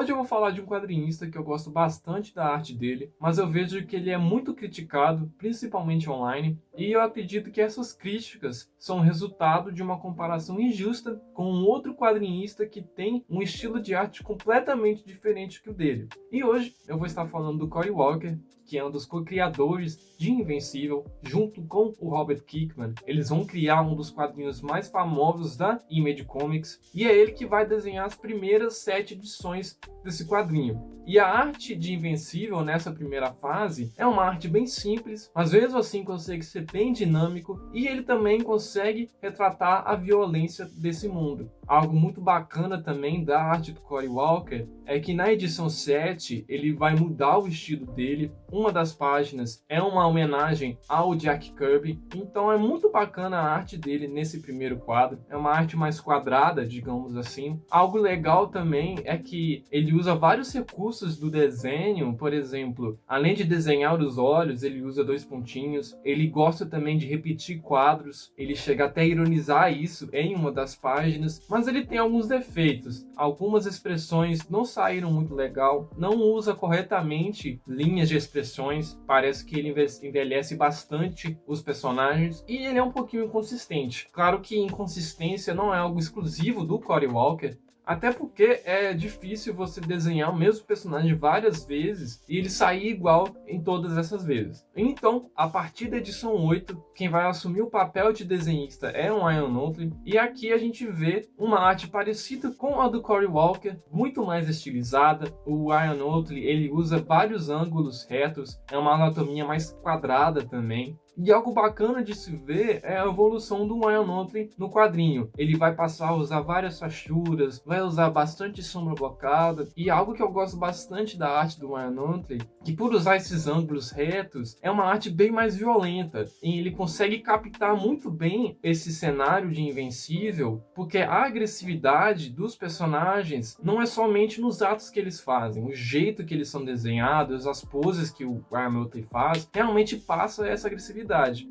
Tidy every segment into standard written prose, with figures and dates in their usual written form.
Hoje eu vou falar de um quadrinista que eu gosto bastante da arte dele, mas eu vejo que ele é muito criticado, principalmente online, e eu acredito que essas críticas são resultado de uma comparação injusta com um outro quadrinista que tem um estilo de arte completamente diferente que o dele. E hoje eu vou estar falando do Cory Walker, que é um dos co-criadores de Invencível, junto com o Robert Kirkman. Eles vão criar um dos quadrinhos mais famosos da Image Comics, e é ele que vai desenhar as primeiras 7 edições desse quadrinho. E a arte de Invencível nessa primeira fase é uma arte bem simples, mas mesmo assim consegue ser bem dinâmico, e ele também consegue retratar a violência desse mundo. Algo muito bacana também da arte do Cory Walker é que na edição 7 ele vai mudar o estilo dele. Uma das páginas é uma homenagem ao Jack Kirby, então é muito bacana a arte dele nesse primeiro quadro. É uma arte mais quadrada, digamos assim. Algo legal também é que ele usa vários recursos do desenho, por exemplo, além de desenhar os olhos, ele usa 2 pontinhos. Ele gosta também de repetir quadros, ele chega até a ironizar isso em uma das páginas, mas ele tem alguns defeitos. Algumas expressões não saíram muito legal, não usa corretamente linhas de expressões, parece que ele envelhece bastante os personagens, e ele é um pouquinho inconsistente. Claro que inconsistência não é algo exclusivo do Cory Walker, até porque é difícil você desenhar o mesmo personagem várias vezes e ele sair igual em todas essas vezes. Então, a partir da edição 8, quem vai assumir o papel de desenhista é o Ryan Ottley, e aqui a gente vê uma arte parecida com a do Cory Walker, muito mais estilizada. O Ryan Ottley, ele usa vários ângulos retos, é uma anatomia mais quadrada também. E algo bacana de se ver é a evolução do Ryan Ottley no quadrinho. Ele vai passar a usar várias rachuras, vai usar bastante sombra blocada, e algo que eu gosto bastante da arte do Ryan Ottley, que por usar esses ângulos retos, é uma arte bem mais violenta, e ele consegue captar muito bem esse cenário de Invencível, porque a agressividade dos personagens não é somente nos atos que eles fazem, o jeito que eles são desenhados, as poses que o Ryan Ottley faz, realmente passa essa agressividade.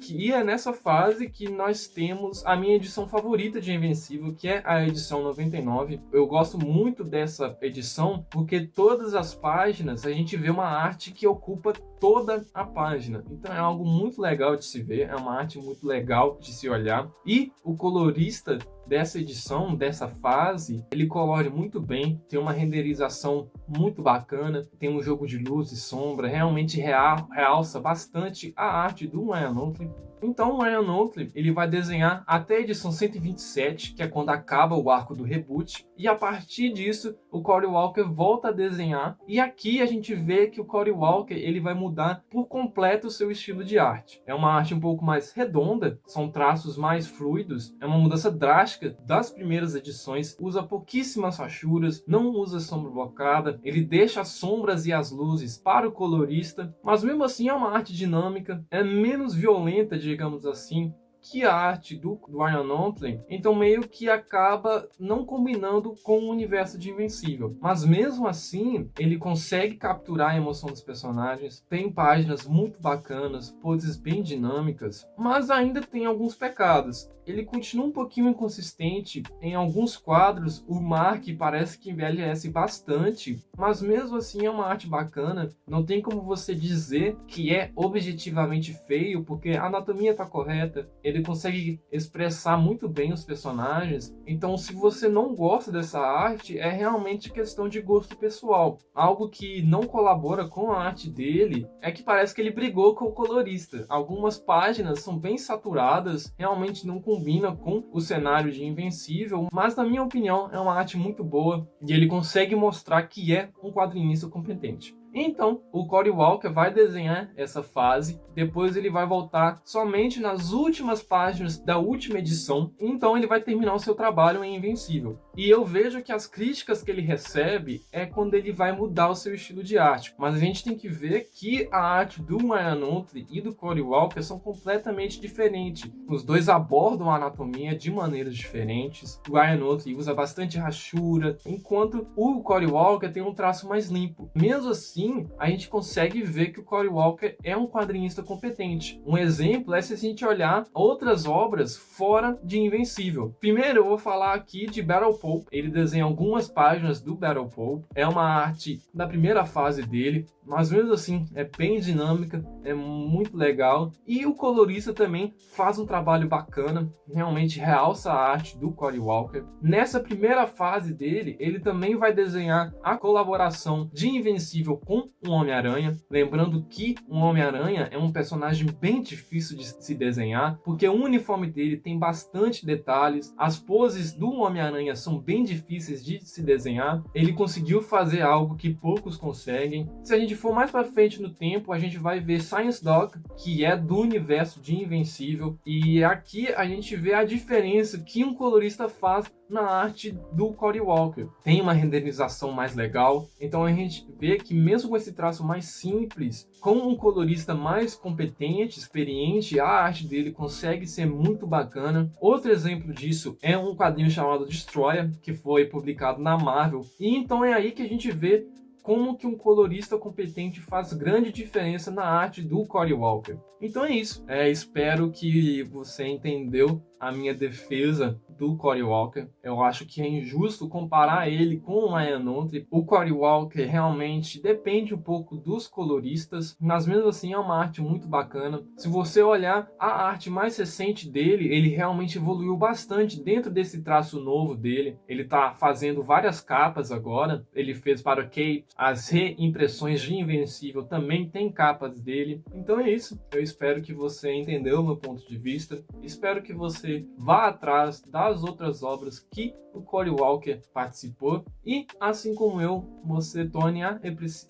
E é nessa fase que nós temos a minha edição favorita de Invencível, que é a edição 99. Eu gosto muito dessa edição porque todas as páginas a gente vê uma arte que ocupa toda a página. Então é algo muito legal de se ver, é uma arte muito legal de se olhar. E o colorista dessa edição, dessa fase, ele colore muito bem, tem uma renderização muito bacana, tem um jogo de luz e sombra, realmente realça bastante a arte do Ryan Ottley. Então o Ryan Ottley, ele vai desenhar até a edição 127, que é quando acaba o arco do reboot, e a partir disso o Cory Walker volta a desenhar, e aqui a gente vê que o Cory Walker, ele vai mudar por completo o seu estilo de arte. É uma arte um pouco mais redonda, são traços mais fluidos, é uma mudança drástica das primeiras edições, usa pouquíssimas rachuras, não usa sombra blocada, ele deixa as sombras e as luzes para o colorista, mas mesmo assim é uma arte dinâmica, é menos violenta, digamos assim, que a arte do Ryan Ottley, então meio que acaba não combinando com o universo de Invencível. Mas mesmo assim, ele consegue capturar a emoção dos personagens, tem páginas muito bacanas, poses bem dinâmicas, mas ainda tem alguns pecados. Ele continua um pouquinho inconsistente. Em alguns quadros, o Mark parece que envelhece bastante, mas mesmo assim é uma arte bacana. Não tem como você dizer que é objetivamente feio, porque a anatomia está correta, ele consegue expressar muito bem os personagens. Então, se você não gosta dessa arte, é realmente questão de gosto pessoal. Algo que não colabora com a arte dele é que parece que ele brigou com o colorista. Algumas páginas são bem saturadas, realmente não combina com o cenário de Invencível, mas na minha opinião é uma arte muito boa e ele consegue mostrar que é um quadrinista competente. Então, o Cory Walker vai desenhar essa fase, depois ele vai voltar somente nas últimas páginas da última edição, então ele vai terminar o seu trabalho em Invencível. E eu vejo que as críticas que ele recebe é quando ele vai mudar o seu estilo de arte, mas a gente tem que ver que a arte do Ryan Ottley e do Cory Walker são completamente diferentes. Os dois abordam a anatomia de maneiras diferentes. O Ryan Ottley usa bastante rachura, enquanto o Cory Walker tem um traço mais limpo. Mesmo assim, assim, a gente consegue ver que o Cory Walker é um quadrinista competente. Um exemplo é se a gente olhar outras obras fora de Invencível. Primeiro eu vou falar aqui de Battle Pulp. Ele desenha algumas páginas do Battle Pulp. É uma arte da primeira fase dele, mas mesmo assim é bem dinâmica, é muito legal. E o colorista também faz um trabalho bacana, realmente realça a arte do Cory Walker. Nessa primeira fase dele, ele também vai desenhar a colaboração de Invencível com o Homem-Aranha. Lembrando que o Homem-Aranha é um personagem bem difícil de se desenhar, porque o uniforme dele tem bastante detalhes, as poses do Homem-Aranha são bem difíceis de se desenhar. Ele conseguiu fazer algo que poucos conseguem. Se a gente for mais para frente no tempo, a gente vai ver Science Dog, que é do universo de Invencível, e aqui a gente vê a diferença que um colorista faz na arte do Cory Walker. Tem uma renderização mais legal, então a gente vê que mesmo com esse traço mais simples, com um colorista mais competente, experiente, a arte dele consegue ser muito bacana. Outro exemplo disso é um quadrinho chamado Destroyer, que foi publicado na Marvel, e então é aí que a gente vê como que um colorista competente faz grande diferença na arte do Cory Walker. Então é isso. Espero que você entendeu a minha defesa do Cory Walker. Eu acho que é injusto comparar ele com o Ian Outram. O Cory Walker realmente depende um pouco dos coloristas, mas mesmo assim é uma arte muito bacana. Se você olhar a arte mais recente dele, ele realmente evoluiu bastante dentro desse traço novo dele. Ele está fazendo várias capas agora. Ele fez para o Cape. As reimpressões de Invencível também tem capas dele. Então é isso. Eu espero que você entendeu o meu ponto de vista. Espero que você vá atrás das outras obras que o Cory Walker participou e, assim como eu, você torne a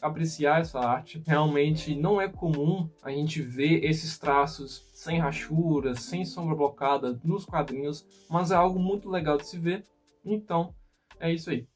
apreciar essa arte. Realmente não é comum a gente ver esses traços sem rachuras, sem sombra blocada nos quadrinhos, mas é algo muito legal de se ver. Então, é isso aí.